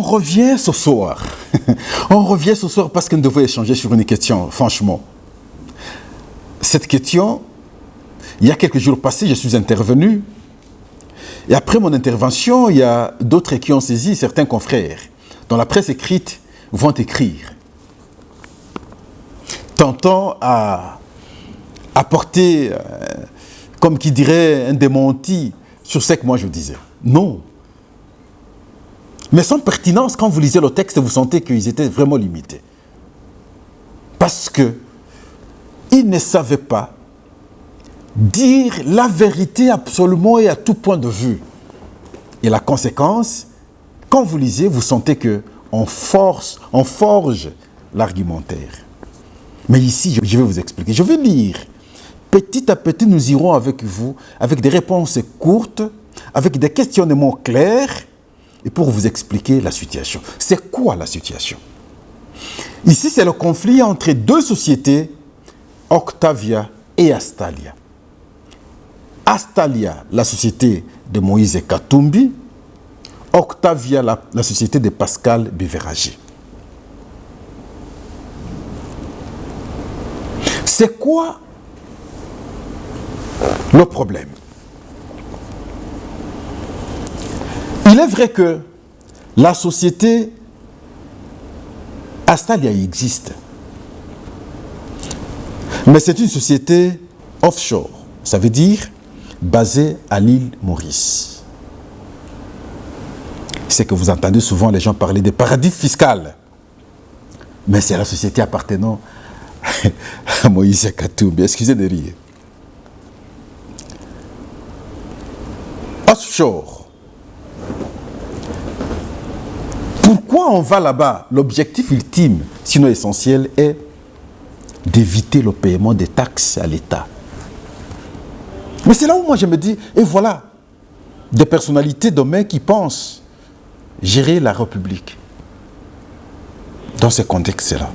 revient ce soir. On revient ce soir parce que nous devons échanger sur une question, franchement. Cette question, il y a quelques jours passés, je suis intervenu. Et après mon intervention, il y a d'autres qui ont saisi, certains confrères, dans la presse écrite, vont écrire, tentant à apporter, comme qui dirait, un démenti sur ce que moi je disais. Non. Mais sans pertinence, quand vous lisez le texte, vous sentez qu'ils étaient vraiment limités. Parce que ils ne savaient pas dire la vérité absolument et à tout point de vue. Et la conséquence, quand vous lisez, vous sentez qu'on forge l'argumentaire. Mais ici, je vais vous expliquer. Je vais lire. Petit à petit, nous irons avec vous, avec des réponses courtes, avec des questionnements clairs, et pour vous expliquer la situation. C'est quoi la situation? Ici, c'est le conflit entre deux sociétés, Octavia et Astalia. Astalia, la société de Moïse Katumbi, Octavia, la société de Pascal Béveragé. C'est quoi le problème? Il est vrai que la société Astalia existe. Mais c'est une société offshore. Ça veut dire basée à l'île Maurice. C'est que vous entendez souvent les gens parler de paradis fiscal. Mais c'est la société appartenant à Moïse Katumbi. Excusez de rire. Offshore. Pourquoi on va là-bas? L'objectif ultime, sinon essentiel, est d'éviter le paiement des taxes à l'État. Mais c'est là où moi je me dis, et voilà, des personnalités demain qui pensent gérer la République dans ce contexte-là.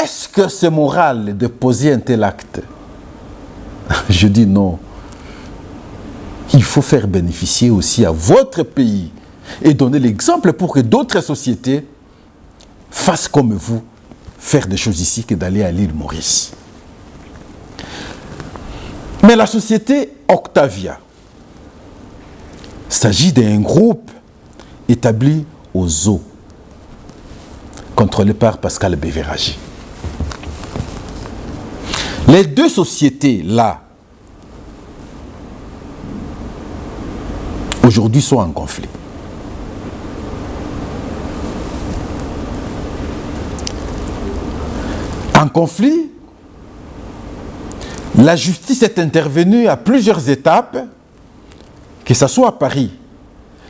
Est-ce que c'est moral de poser un tel acte? Je dis non. Il faut faire bénéficier aussi à votre pays et donner l'exemple pour que d'autres sociétés fassent comme vous, faire des choses ici que d'aller à l'île Maurice. Mais la société Octavia s'agit d'un groupe établi aux eaux, contrôlé par Pascal Béveragé. Les deux sociétés-là, aujourd'hui, sont en conflit. En conflit, la justice est intervenue à plusieurs étapes, que ce soit à Paris,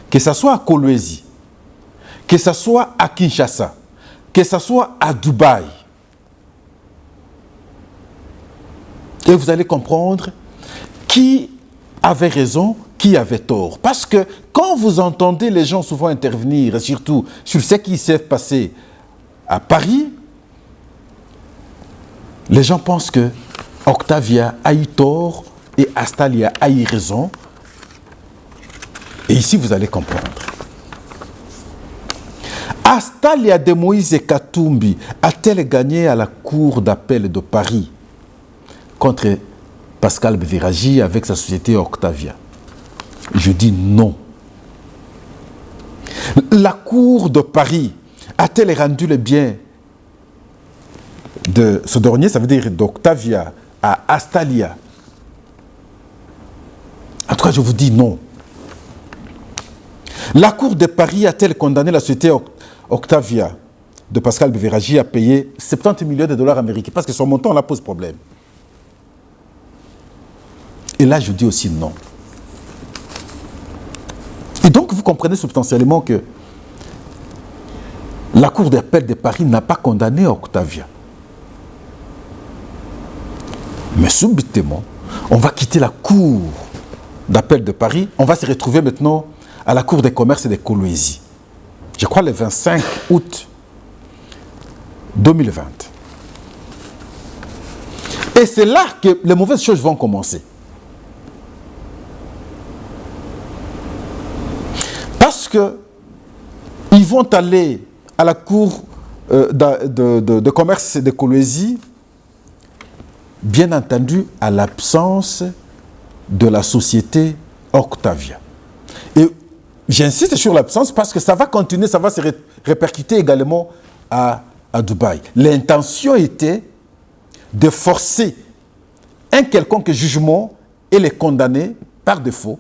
que ce soit à Kolwezi, que ce soit à Kinshasa, que ce soit à Dubaï. Et vous allez comprendre qui avait raison, qui avait tort. Parce que quand vous entendez les gens souvent intervenir, et surtout sur ce qui s'est passé à Paris, les gens pensent que Octavia a eu tort et Astalia a eu raison. Et ici, vous allez comprendre. Astalia de Moïse Katumbi a-t-elle gagné à la cour d'appel de Paris contre Pascal Béveragé avec sa société Octavia? Je dis non. La cour de Paris a-t-elle rendu les biens de ce dernier, ça veut dire d'Octavia à Astalia? En tout cas, je vous dis non. La cour de Paris a-t-elle condamné la société Octavia de Pascal Béveragé à payer 70 millions de dollars américains? Parce que son montant, là, pose problème. Et là, je dis aussi non. Et donc, vous comprenez substantiellement que la Cour d'appel de Paris n'a pas condamné Octavia. Mais subitement, on va quitter la Cour d'appel de Paris, on va se retrouver maintenant à la Cour des commerces de Kolwezi. Je crois le 25 août 2020. Et c'est là que les mauvaises choses vont commencer. qu'ils vont aller à la cour de commerce de Kolwezi, bien entendu, à l'absence de la société Octavia. Et j'insiste sur l'absence parce que ça va continuer, ça va se répercuter également à Dubaï. L'intention était de forcer un quelconque jugement et les condamner par défaut.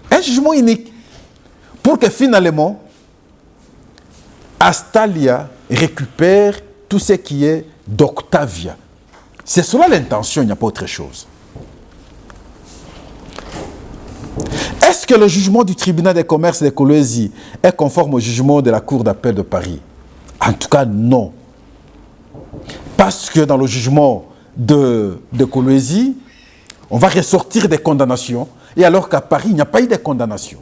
Un jugement unique. Pour que finalement, Astalia récupère tout ce qui est d'Octavia. C'est cela l'intention, il n'y a pas autre chose. Est-ce que le jugement du tribunal des commerces de Kolwezi est conforme au jugement de la Cour d'appel de Paris? En tout cas, non. Parce que dans le jugement de Kolwezi, on va ressortir des condamnations, et alors qu'à Paris, il n'y a pas eu de condamnation.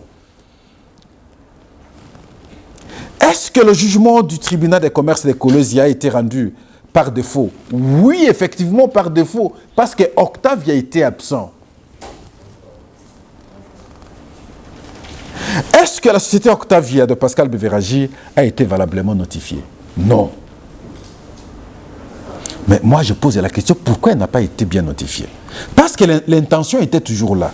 Est-ce que le jugement du tribunal des commerces de Kolwezi a été rendu par défaut? Oui, effectivement, par défaut, parce que Octavia était absent. Est-ce que la société Octavia de Pascal Bévéragi a été valablement notifiée? Non. Mais moi, je pose la question, pourquoi elle n'a pas été bien notifiée? Parce que l'intention était toujours là.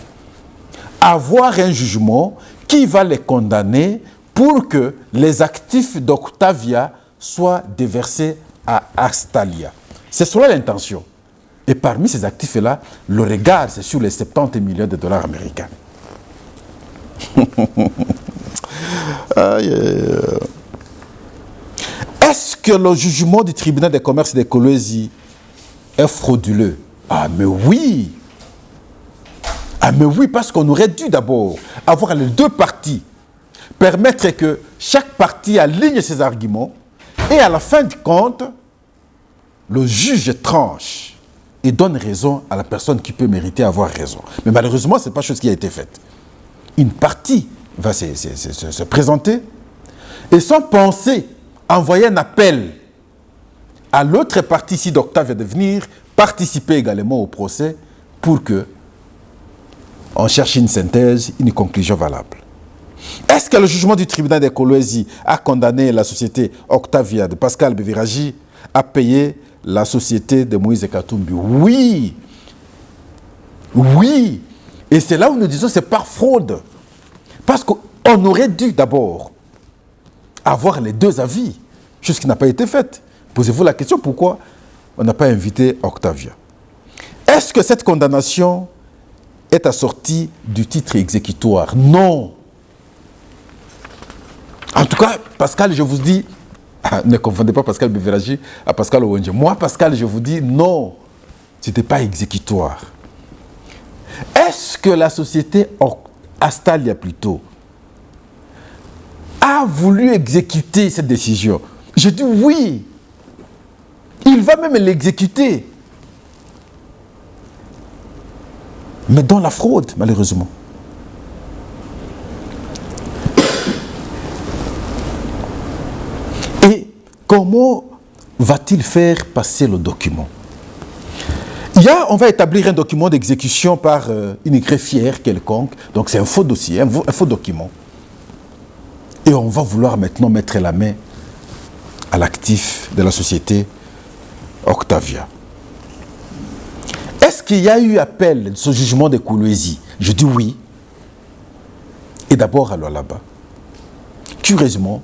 Avoir un jugement qui va les condamner pour que les actifs d'Octavia soient déversés à Astalia. C'est cela l'intention. Et parmi ces actifs-là, le regard, c'est sur les 70 millions de dollars américains. Est-ce que le jugement du tribunal des commerces de Kolwezi est frauduleux? Ah, mais oui! Ah, mais oui, parce qu'on aurait dû d'abord avoir les deux parties, permettre que chaque partie aligne ses arguments, et à la fin du compte, le juge tranche et donne raison à la personne qui peut mériter avoir raison. Mais malheureusement, ce n'est pas chose qui a été faite. Une partie va se présenter et sans penser envoyer un appel à l'autre partie ici d'Octavia de venir participer également au procès pour que on cherche une synthèse, une conclusion valable. Est-ce que le jugement du tribunal de Kolwezi a condamné la société Octavia de Pascal Bévéragi à payer la société de Moïse Katumbi? Oui. Oui. Et c'est là où nous disons que c'est par fraude. Parce qu'on aurait dû d'abord avoir les deux avis, chose qui n'a pas été faite. Posez-vous la question, pourquoi on n'a pas invité Octavia? Est-ce que cette condamnation est assortie du titre exécutoire? Non. En tout cas, Pascal, je vous dis, ne confondez pas Pascal Bévéragi à Pascal Owendje. Moi, Pascal, je vous dis, non, ce n'était pas exécutoire. Est-ce que la société Astalia plutôt a voulu exécuter cette décision? Je dis oui. Il va même l'exécuter. Mais dans la fraude, malheureusement. Et comment va-t-il faire passer le document? On va établir un document d'exécution par une greffière quelconque. Donc c'est un faux dossier, un faux document. Et on va vouloir maintenant mettre la main à l'actif de la société Octavia. Est-ce qu'il y a eu appel de ce jugement de Kolwezi? Je dis oui. Et d'abord à Lualaba. Curieusement,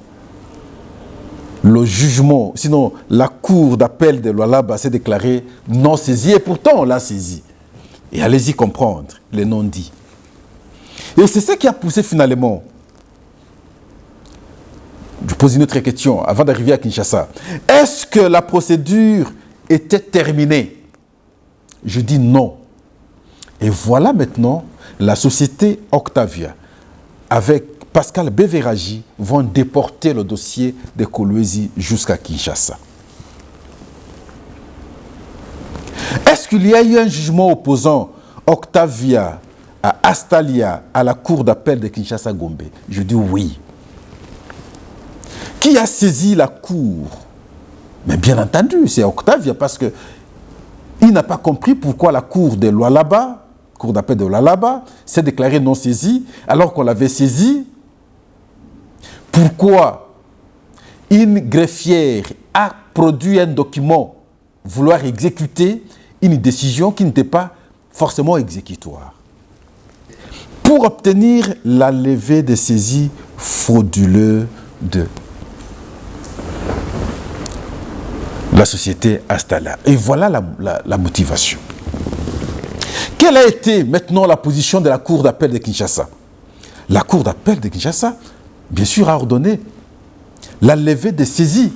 le jugement, sinon la cour d'appel de Lualaba s'est déclarée non saisie et pourtant on l'a saisie. Et allez-y comprendre les non-dits. Et c'est ce qui a poussé finalement. Je pose une autre question avant d'arriver à Kinshasa. Est-ce que la procédure était terminée? Je dis non. Et voilà maintenant la société Octavia avec Pascal Bévéragi vont déporter le dossier de Kolwezi jusqu'à Kinshasa. Est-ce qu'il y a eu un jugement opposant Octavia à Astalia à la cour d'appel de Kinshasa-Gombe? Je dis oui. Qui a saisi la cour? Mais bien entendu, c'est Octavia parce que il n'a pas compris pourquoi la cour de Lualaba, cour d'appel de Lualaba, s'est déclarée non saisie alors qu'on l'avait saisie pourquoi une greffière a produit un document vouloir exécuter une décision qui n'était pas forcément exécutoire pour obtenir la levée des saisies frauduleuses de la société Astala. Et voilà la motivation. Quelle a été maintenant la position de la Cour d'appel de Kinshasa? La Cour d'appel de Kinshasa, bien sûr, a ordonné la levée des saisies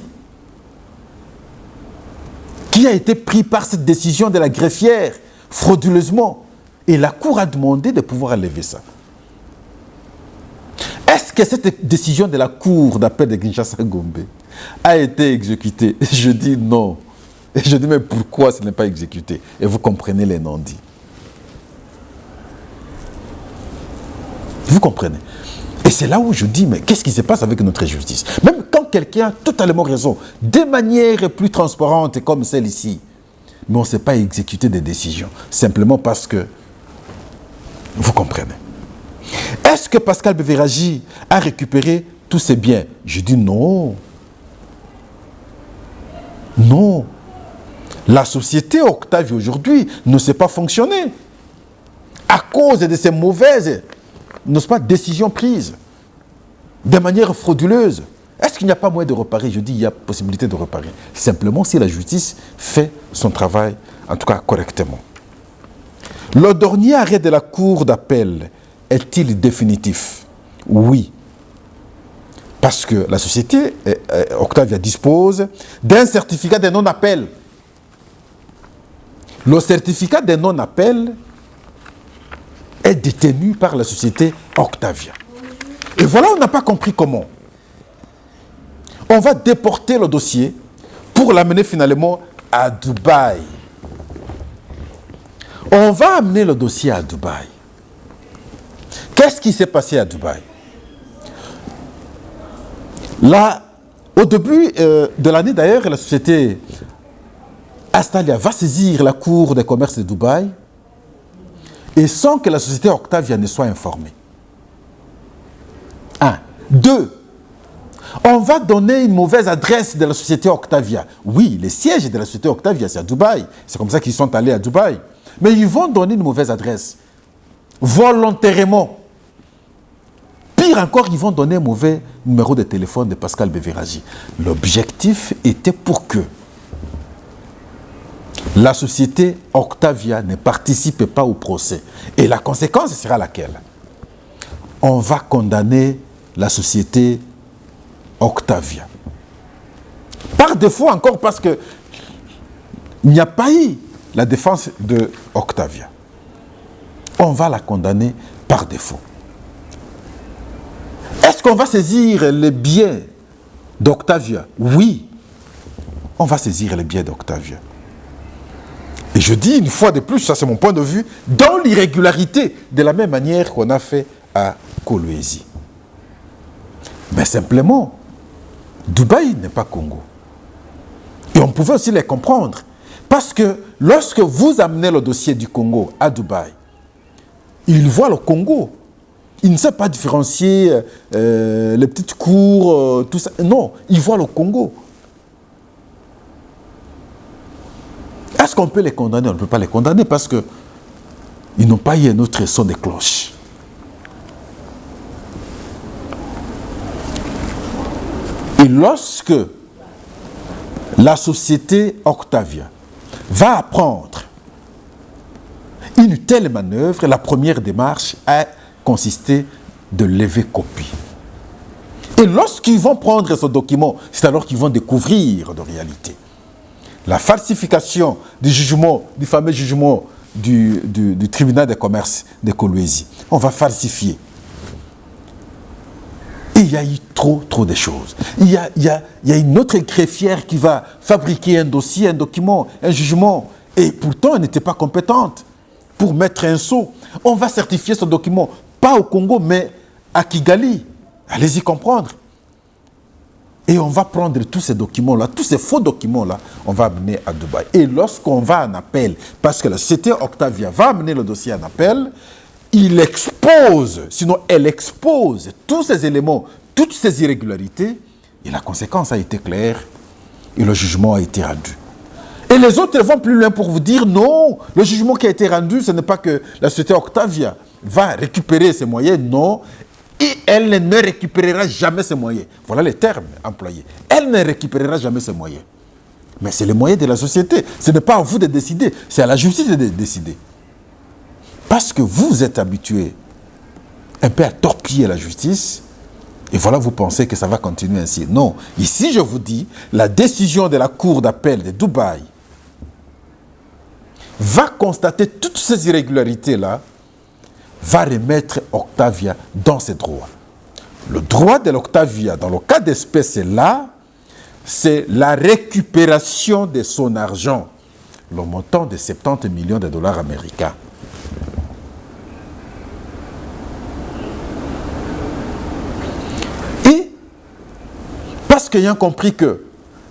qui a été prise par cette décision de la greffière frauduleusement. Et la Cour a demandé de pouvoir lever ça. Est-ce que cette décision de la Cour d'appel de Kinshasa-Gombe a été exécutée? Je dis non. Et je dis mais pourquoi ce n'est pas exécuté? Et vous comprenez les non-dits. Vous comprenez? Et c'est là où je dis, mais qu'est-ce qui se passe avec notre justice? Même quand quelqu'un a totalement raison, de manière plus transparente comme celle-ci, mais on ne sait pas exécuter des décisions, simplement parce que, vous comprenez. Est-ce que Pascal Bévéragi a récupéré tous ses biens? Je dis non. Non. La société Octavia aujourd'hui ne sait pas fonctionner à cause de ces mauvaises, n'est-ce pas, décisions prises de manière frauduleuse. Est-ce qu'il n'y a pas moyen de réparer? Je dis il y a possibilité de réparer. Simplement si la justice fait son travail, en tout cas correctement. Le dernier arrêt de la Cour d'appel est-il définitif? Oui. Parce que la société Octavia dispose d'un certificat de non-appel. Le certificat de non-appel est détenu par la société Octavia. Et voilà, on n'a pas compris comment. On va déporter le dossier pour l'amener finalement à Dubaï. On va amener le dossier à Dubaï. Qu'est-ce qui s'est passé à Dubaï? Là, au début de l'année d'ailleurs, la société Astalia va saisir la Cour de commerce de Dubaï et sans que la société Octavia ne soit informée. 1. 2. On va donner une mauvaise adresse de la société Octavia. Oui, le siège de la société Octavia, c'est à Dubaï. C'est comme ça qu'ils sont allés à Dubaï. Mais ils vont donner une mauvaise adresse. Volontairement. Pire encore, ils vont donner un mauvais numéro de téléphone de Pascal Bévéragi. L'objectif était pour que la société Octavia ne participe pas au procès. Et la conséquence sera laquelle? On va condamner la société Octavia. Par défaut encore parce que il n'y a pas eu la défense de Octavia. On va la condamner par défaut. Est-ce qu'on va saisir les biens d'Octavia? Oui. On va saisir les biens d'Octavia. Et je dis une fois de plus, ça c'est mon point de vue, dans l'irrégularité, de la même manière qu'on a fait à Kolwezi. Mais simplement, Dubaï n'est pas Congo. Et on pouvait aussi les comprendre. Parce que lorsque vous amenez le dossier du Congo à Dubaï, ils voient le Congo. Ils ne savent pas différencier les petites cours, tout ça. Non, ils voient le Congo. Est-ce qu'on peut les condamner? On ne peut pas les condamner parce qu'ils n'ont pas eu un autre son de cloche. Et lorsque la société Octavia va apprendre une telle manœuvre, la première démarche a consisté de lever copie. Et lorsqu'ils vont prendre ce document, c'est alors qu'ils vont découvrir de réalité la falsification du jugement, du fameux jugement du tribunal de commerce de Kolwezi. On va falsifier. Et il y a eu trop de choses. Il y a une autre greffière qui va fabriquer un dossier, un document, un jugement. Et pourtant, elle n'était pas compétente pour mettre un sceau. On va certifier ce document, pas au Congo, mais à Kigali. Allez-y comprendre. Et on va prendre tous ces documents-là, tous ces faux documents-là, on va amener à Dubaï. Et lorsqu'on va en appel, parce que la société Octavia va amener le dossier en appel, il expose, sinon elle expose tous ces éléments toutes ces irrégularités, et la conséquence a été claire, et le jugement a été rendu. Et les autres vont plus loin pour vous dire non, le jugement qui a été rendu, ce n'est pas que la société Octavia va récupérer ses moyens, non, et elle ne récupérera jamais ses moyens. Voilà les termes employés. Elle ne récupérera jamais ses moyens. Mais c'est les moyens de la société. Ce n'est pas à vous de décider, c'est à la justice de décider. Parce que vous êtes habitués un peu à torpiller la justice, et voilà, vous pensez que ça va continuer ainsi. Non. Ici, je vous dis, la décision de la Cour d'appel de Dubaï va constater toutes ces irrégularités-là, va remettre Octavia dans ses droits. Le droit de l'Octavia, dans le cas d'espèce là, c'est la récupération de son argent, le montant de 70 millions de dollars américains. Et, parce qu'ayant compris que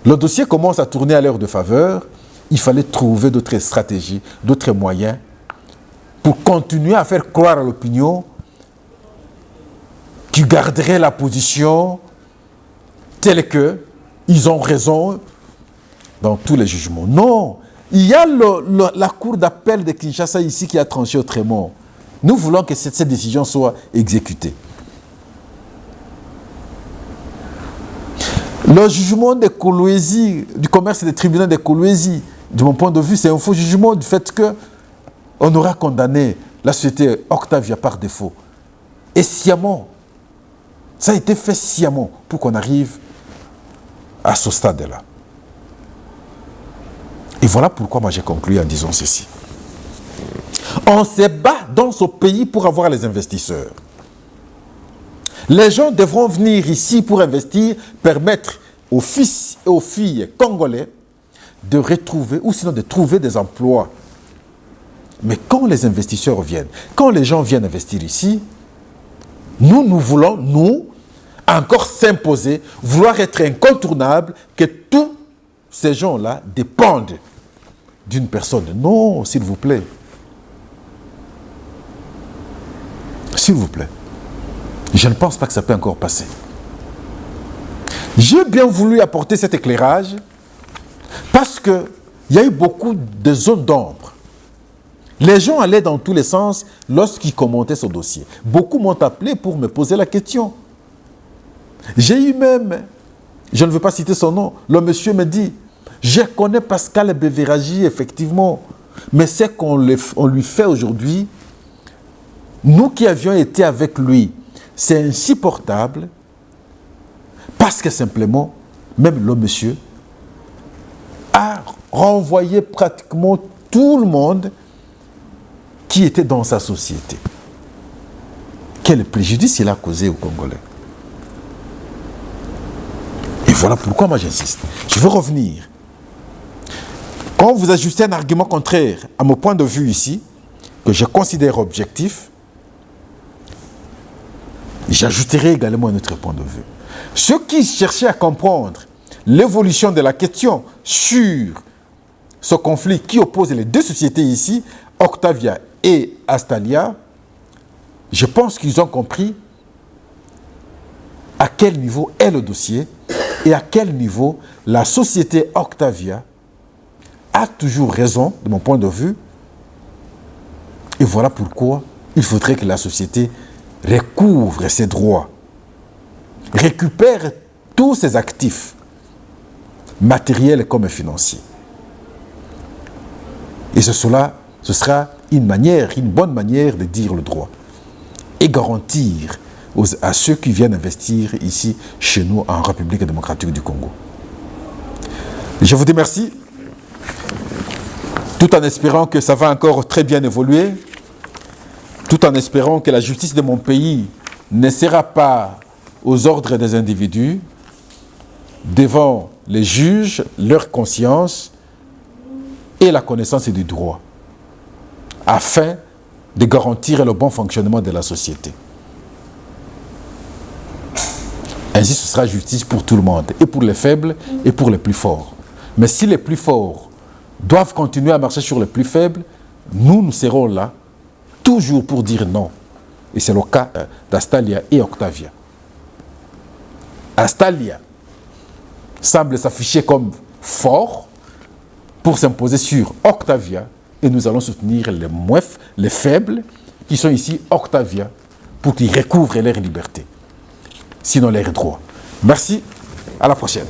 le dossier commence à tourner à leur de faveur, il fallait trouver d'autres stratégies, d'autres moyens pour continuer à faire croire à l'opinion qu'ils garderaient la position telle qu'ils ont raison dans tous les jugements. Non, il y a la Cour d'appel de Kinshasa ici qui a tranché autrement. Nous voulons que cette décision soit exécutée. Le jugement de Kolwezi, du commerce des tribunaux de Kolwezi, de mon point de vue, c'est un faux jugement du fait qu'on aura condamné la société Octavia par défaut. Et sciemment, ça a été fait sciemment pour qu'on arrive à ce stade-là. Et voilà pourquoi moi j'ai conclu en disant ceci. On se bat dans ce pays pour avoir les investisseurs. Les gens devront venir ici pour investir, permettre aux fils et aux filles congolais de retrouver, ou sinon de trouver des emplois. Mais quand les investisseurs viennent, quand les gens viennent investir ici, nous voulons, nous, encore s'imposer, vouloir être incontournables, que tous ces gens-là dépendent d'une personne. Non, s'il vous plaît. S'il vous plaît. Je ne pense pas que ça peut encore passer. J'ai bien voulu apporter cet éclairage parce qu'il y a eu beaucoup de zones d'ombre. Les gens allaient dans tous les sens lorsqu'ils commentaient ce dossier. Beaucoup m'ont appelé pour me poser la question. J'ai eu même, je ne veux pas citer son nom, le monsieur me dit, je connais Pascal Bévéragi effectivement, mais ce qu'on lui fait aujourd'hui, nous qui avions été avec lui, c'est insupportable parce que simplement, même le monsieur a renvoyé pratiquement tout le monde qui était dans sa société. Quel préjudice il a causé aux Congolais. Et voilà pourquoi moi j'insiste. Je veux revenir. Quand vous ajustez un argument contraire à mon point de vue ici, que je considère objectif, j'ajouterai également un autre point de vue. Ceux qui cherchaient à comprendre l'évolution de la question sur ce conflit qui oppose les deux sociétés ici, Octavia et Astalia, je pense qu'ils ont compris à quel niveau est le dossier et à quel niveau la société Octavia a toujours raison, de mon point de vue. Et voilà pourquoi il faudrait que la société recouvre ses droits, récupère tous ses actifs, matériels comme financiers. Et ce sera une bonne manière de dire le droit et garantir à ceux qui viennent investir ici, chez nous, en République démocratique du Congo. Je vous remercie, tout en espérant que ça va encore très bien évoluer, tout en espérant que la justice de mon pays ne sera pas aux ordres des individus, devant les juges, leur conscience et la connaissance du droit, afin de garantir le bon fonctionnement de la société. Ainsi, ce sera justice pour tout le monde, et pour les faibles, et pour les plus forts. Mais si les plus forts doivent continuer à marcher sur les plus faibles, nous serons là, toujours pour dire non. Et c'est le cas d'Astalia et Octavia. Astalia semble s'afficher comme fort pour s'imposer sur Octavia, et nous allons soutenir les faibles qui sont ici, Octavia, pour qu'ils recouvrent leur liberté, sinon leur droit. Merci, à la prochaine.